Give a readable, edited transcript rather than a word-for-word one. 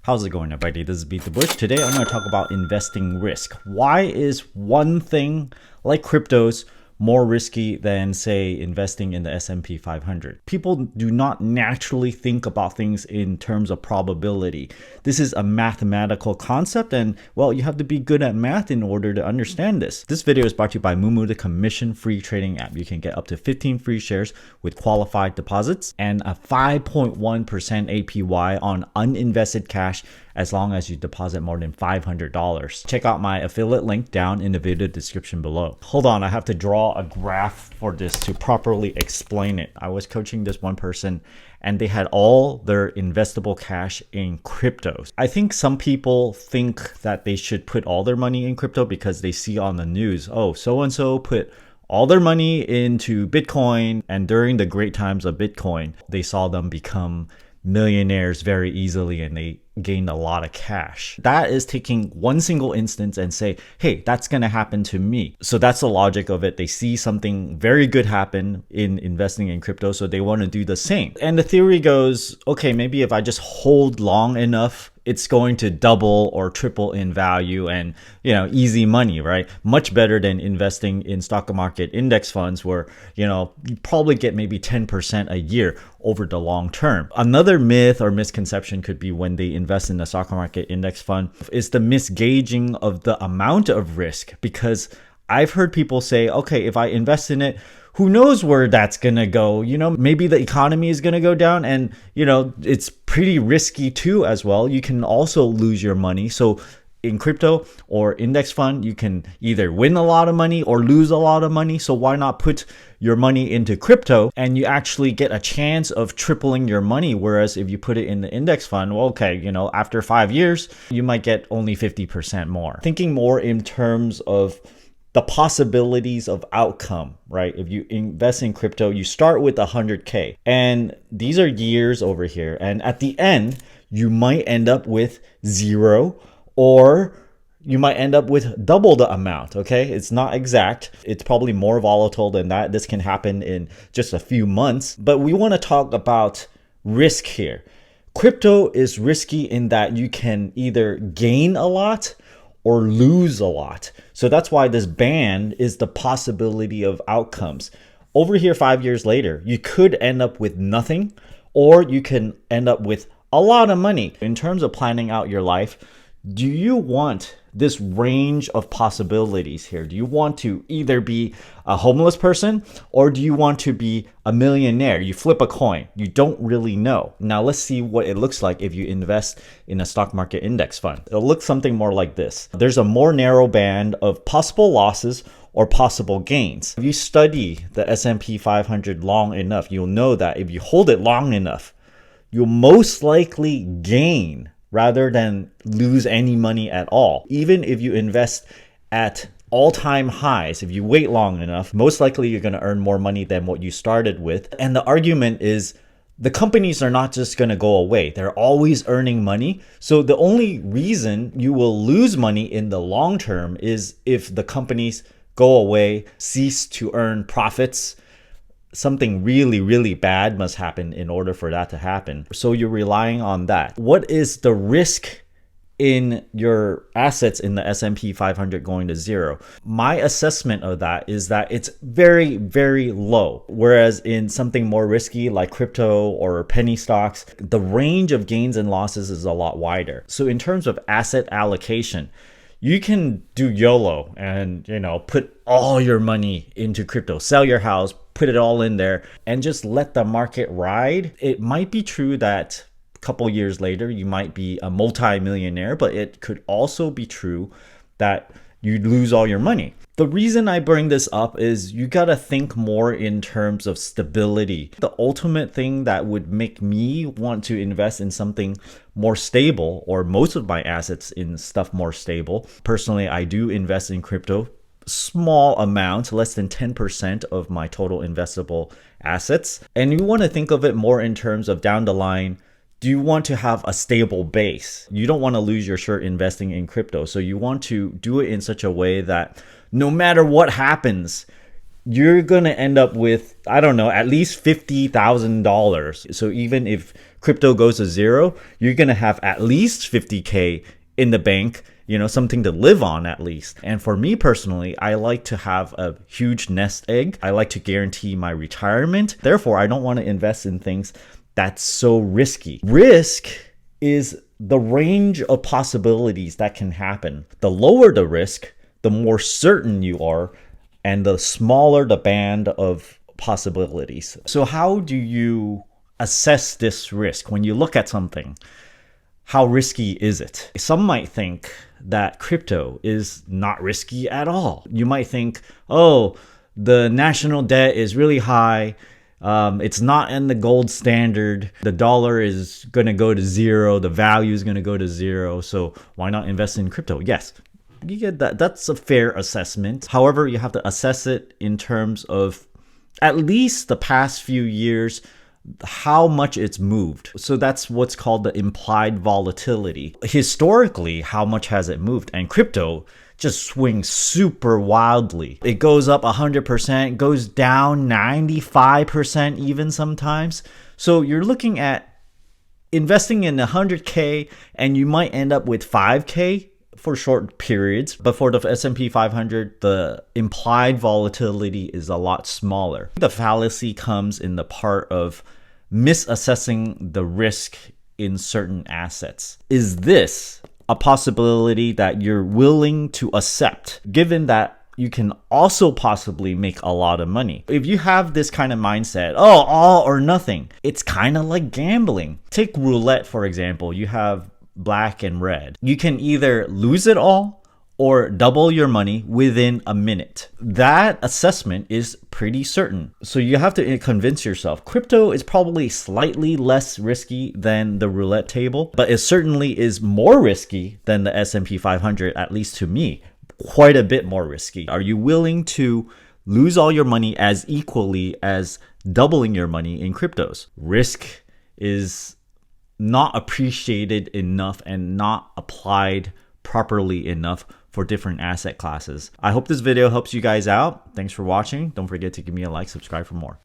How's it going, everybody? This is BeatTheBush. Today I'm going to talk about investing risk. Why is one thing like cryptos more risky than, say, investing in the S&P 500? People do not naturally think about things in terms of probability. This is a mathematical concept, and well, you have to be good at math in order to understand this. This video is brought to you by Moomoo, the commission-free trading app. You can get up to 15 free shares with qualified deposits and a 5.1% APY on uninvested cash as long as you deposit more than $500. Check out my affiliate link down in the video description below. Hold on, I have to draw a graph for this to properly explain it. I was coaching this one person and they had all their investable cash in cryptos. I think some people think that they should put all their money in crypto because they see on the news, oh, so-and-so put all their money into Bitcoin, and during the great times of Bitcoin, they saw them become millionaires very easily and they gained a lot of cash. That is taking one single instance and say, hey, that's going to happen to me. So that's the logic of it. They see something very good happen in investing in crypto, so they want to do the same. And the theory goes, okay, maybe if I just hold long enough, it's going to double or triple in value and, easy money, right? Much better than investing in stock market index funds where, you probably get maybe 10% a year over the long term. Another myth or misconception could be when they invest in the stock market index fund is the misgauging of the amount of risk, because I've heard people say, okay, if I invest in it, who knows where that's going to go? Maybe the economy is going to go down and, it's pretty risky too as well. You can also lose your money. So in crypto or index fund, you can either win a lot of money or lose a lot of money. So why not put your money into crypto and you actually get a chance of tripling your money? Whereas if you put it in the index fund, well, okay, after 5 years, you might get only 50% more. Thinking more in terms of the possibilities of outcome, right? If you invest in crypto, you start with 100K and these are years over here. And at the end, you might end up with zero, or you might end up with double the amount, okay? It's not exact. It's probably more volatile than that. This can happen in just a few months, but we want to talk about risk here. Crypto is risky in that you can either gain a lot or lose a lot. So that's why this band is the possibility of outcomes. Over here, 5 years later, you could end up with nothing, or you can end up with a lot of money. In terms of planning out your life, do you want this range of possibilities here? Do you want to either be a homeless person or do you want to be a millionaire? You flip a coin. You don't really know. Now let's see what it looks like if you invest in a stock market index fund. It'll look something more like this. There's a more narrow band of possible losses or possible gains. If you study the S&P 500 long enough, you'll know that if you hold it long enough, you'll most likely gain rather than lose any money at all. Even if you invest at all-time highs, if you wait long enough, most likely you're going to earn more money than what you started with. And the argument is the companies are not just going to go away. They're always earning money. So the only reason you will lose money in the long term is if the companies go away, cease to earn profits. Something really, really bad must happen in order for that to happen. So you're relying on that. What is the risk in your assets in the S&P 500 going to zero? My assessment of that is that it's very, very low. Whereas in something more risky like crypto or penny stocks, the range of gains and losses is a lot wider. So in terms of asset allocation, you can do YOLO and, put all your money into crypto, sell your house, put it all in there and just let the market ride. It might be true that a couple years later, you might be a multi-millionaire, but it could also be true that you lose all your money. The reason I bring this up is you got to think more in terms of stability. The ultimate thing that would make me want to invest in something more stable, or most of my assets in stuff more stable. Personally, I do invest in crypto, small amount, less than 10% of my total investable assets. And you want to think of it more in terms of down the line, do you want to have a stable base? You don't want to lose your shirt investing in crypto. So you want to do it in such a way that no matter what happens, you're going to end up with, I don't know, at least $50,000. So even if crypto goes to zero, you're going to have at least 50K in the bank, something to live on at least. And for me personally, I like to have a huge nest egg. I like to guarantee my retirement. Therefore, I don't want to invest in things that's so risky. Risk is the range of possibilities that can happen. The lower the risk, the more certain you are, and the smaller the band of possibilities. So how do you assess this risk when you look at something? How risky is it? Some might think that crypto is not risky at all. You might think, oh, the national debt is really high. It's not in the gold standard. The dollar is going to go to zero. The value is going to go to zero. So why not invest in crypto? Yes, you get that. That's a fair assessment. However, you have to assess it in terms of at least the past few years, how much it's moved. So that's what's called the implied volatility. Historically, how much has it moved? And crypto just swings super wildly. It goes up 100%, goes down 95% even sometimes. So you're looking at investing in 100K and you might end up with 5K for short periods. But for the S&P 500, the implied volatility is a lot smaller. The fallacy comes in the part of misassessing the risk in certain assets. Is this a possibility that you're willing to accept, given that you can also possibly make a lot of money? If you have this kind of mindset, oh, all or nothing, it's kind of like gambling. Take roulette, for example. You have black and red. You can either lose it all or double your money within a minute. That assessment is pretty certain. So you have to convince yourself crypto is probably slightly less risky than the roulette table, but it certainly is more risky than the S&P 500, at least to me, quite a bit more risky. Are you willing to lose all your money as equally as doubling your money in cryptos? Risk is not appreciated enough and not applied properly enough for different asset classes. I hope this video helps you guys out. Thanks for watching. Don't forget to give me a like, subscribe for more.